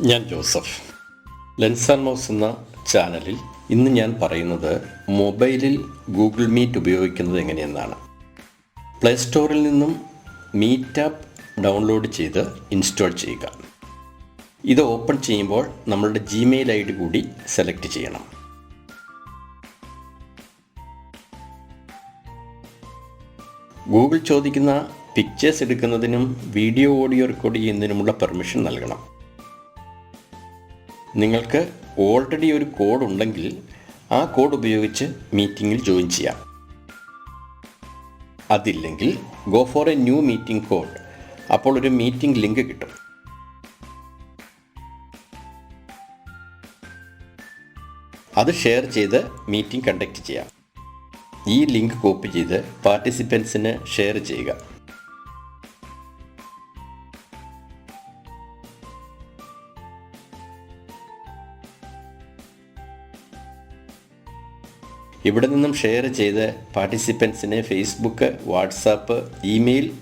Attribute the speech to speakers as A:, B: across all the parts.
A: ഞാൻ Joseph. Lens and mouse എന്ന ചാനലിൽ ഇന്ന് ഞാൻ പറയുന്നത് മൊബൈലിൽ ഗൂഗിൾ മീറ്റ് ഉപയോഗിക്കുന്നത് എങ്ങനെയെന്നാണ്. പ്ലേ സ്റ്റോറിൽ നിന്നും മീറ്റ് ആപ്പ് ഡൗൺലോഡ് ചെയ്ത് ഇൻസ്റ്റാൾ ചെയ്യുക. ഇത് ഓപ്പൺ ചെയ്യുമ്പോൾ നമ്മളുടെ ജിമെയിൽ ID കൂടി സെലക്ട് ചെയ്യണം. ഗൂഗിൾ ചോദിക്കുന്ന പിക്ചേഴ്സ് എടുക്കുന്നതിനും വീഡിയോ ഓഡിയോ റെക്കോർഡ് ചെയ്യുന്നതിനുമുള്ള പെർമിഷൻ നൽകണം. നിങ്ങൾക്ക് ഓൾറെഡി ഒരു കോഡ് ഉണ്ടെങ്കിൽ ആ കോഡ് ഉപയോഗിച്ച് മീറ്റിങ്ങിൽ ജോയിൻ ചെയ്യാം. അതില്ലെങ്കിൽ go for A new meeting code. അപ്പോൾ ഒരു മീറ്റിംഗ് ലിങ്ക് കിട്ടും. അത് ഷെയർ ചെയ്ത് മീറ്റിംഗ് കണ്ടക്ട് ചെയ്യാം. ഈ ലിങ്ക് കോപ്പി ചെയ്ത് പാർട്ടിസിപ്പൻസിന് ഷെയർ ചെയ്യുക. ഇവിടെ നിന്നും ഷെയർ ചെയ്ത് പാർട്ടിസിപ്പൻസിനെ ഫേസ്ബുക്ക്, വാട്സാപ്പ്, ഇമെയിൽ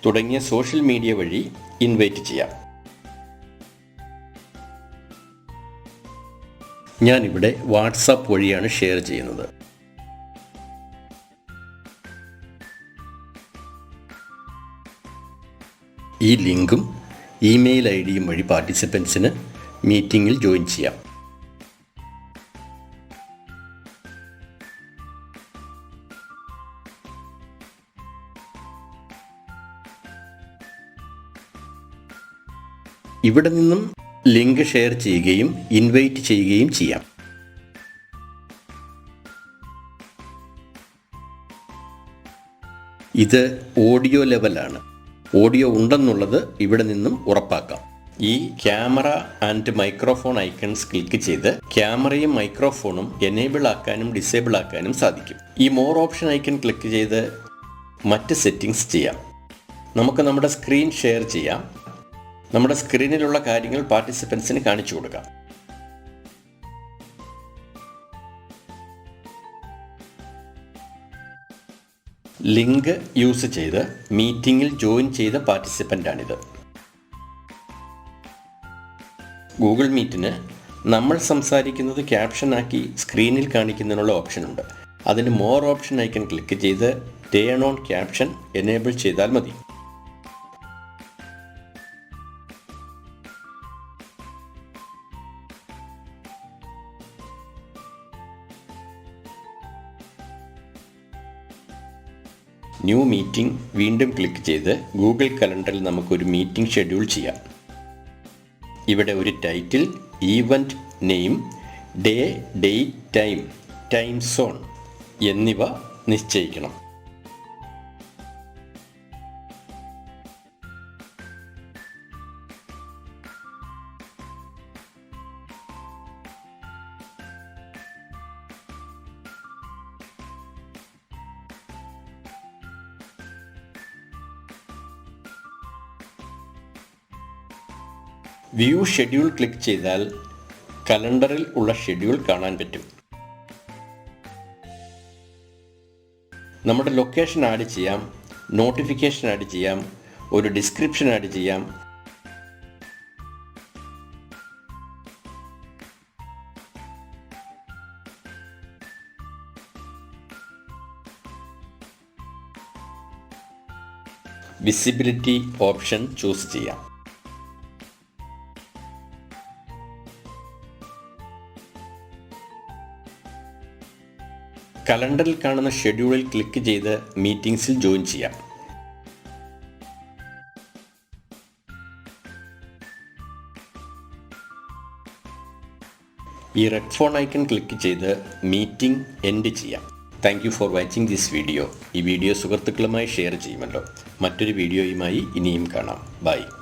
A: തുടങ്ങിയ സോഷ്യൽ മീഡിയ വഴി ഇൻവൈറ്റ് ചെയ്യാം. ഞാനിവിടെ വാട്സാപ്പ് വഴിയാണ് ഷെയർ ചെയ്യുന്നത്. ഈ ലിങ്കും ഇമെയിൽ ID വഴി പാർട്ടിസിപ്പൻസിന് മീറ്റിങ്ങിൽ ജോയിൻ ചെയ്യാം. ഇവിടെ നിന്നും ലിങ്ക് ഷെയർ ചെയ്യുകയും ഇൻവൈറ്റ് ചെയ്യുകയും ചെയ്യാം. ഇത് ഓഡിയോ ലെവലാണ്. ഓഡിയോ ഉണ്ടെന്നുള്ളത് ഇവിടെ നിന്നും ഉറപ്പാക്കാം. ഈ camera and microphone icons click ചെയ്ത് ക്യാമറയും മൈക്രോഫോണും എനേബിൾ ആക്കാനും ഡിസേബിൾ ആക്കാനും സാധിക്കും. ഈ മോർ ഓപ്ഷൻ ഐക്കൺ ക്ലിക്ക് ചെയ്ത് മറ്റ് സെറ്റിംഗ്സ് ചെയ്യാം. നമുക്ക് നമ്മുടെ സ്ക്രീൻ ഷെയർ ചെയ്യാം. നമ്മുടെ സ്ക്രീനിലുള്ള കാര്യങ്ങൾ പാർട്ടിസിപ്പൻസിന് കാണിച്ചു കൊടുക്കാം. ലിങ്ക് യൂസ് ചെയ്ത് മീറ്റിങ്ങിൽ ജോയിൻ ചെയ്ത പാർട്ടിസിപ്പൻ്റാണിത്. ഗൂഗിൾ മീറ്റിന് നമ്മൾ സംസാരിക്കുന്നത് ക്യാപ്ഷനാക്കി സ്ക്രീനിൽ കാണിക്കുന്നതിനുള്ള ഓപ്ഷനുണ്ട്. അതിന് മോർ ഓപ്ഷൻ ഐക്കൺ ക്ലിക്ക് ചെയ്ത് ടേൺ ഓൺ ക്യാപ്ഷൻ എനേബിൾ ചെയ്താൽ മതി. ന്യൂ മീറ്റിംഗ് വീണ്ടും ക്ലിക്ക് ചെയ്ത് ഗൂഗിൾ കലണ്ടറിൽ നമുക്കൊരു മീറ്റിംഗ് ഷെഡ്യൂൾ ചെയ്യാം. ഇവിടെ ഒരു title, event name, day, date, time zone എന്നിവ നിശ്ചയിക്കണം. വ്യൂ ഷെഡ്യൂൾ ക്ലിക്ക് ചെയ്താൽ കലണ്ടറിൽ ഉള്ള ഷെഡ്യൂൾ കാണാൻ പറ്റും. നമ്മുടെ ലൊക്കേഷൻ ആഡ് ചെയ്യാം, നോട്ടിഫിക്കേഷൻ ആഡ് ചെയ്യാം, ഒരു ഡിസ്ക്രിപ്ഷൻ ആഡ് ചെയ്യാം. വിസിബിലിറ്റി ഓപ്ഷൻ ചൂസ് ചെയ്യാം. കലണ്ടറിൽ കാണുന്ന ഷെഡ്യൂളിൽ ക്ലിക്ക് ചെയ്ത് മീറ്റിംഗ്സിൽ ജോയിൻ ചെയ്യാം. ഈ റെഡ് ഫോൺ ഐക്കൺ ക്ലിക്ക് ചെയ്ത് മീറ്റിംഗ് എൻഡ് ചെയ്യാം. Thank you for watching this video. ഈ വീഡിയോ സുഹൃത്തുക്കളുമായി ഷെയർ ചെയ്യുമല്ലോ. മറ്റൊരു വീഡിയോയുമായി ഇനിയും കാണാം. ബൈ.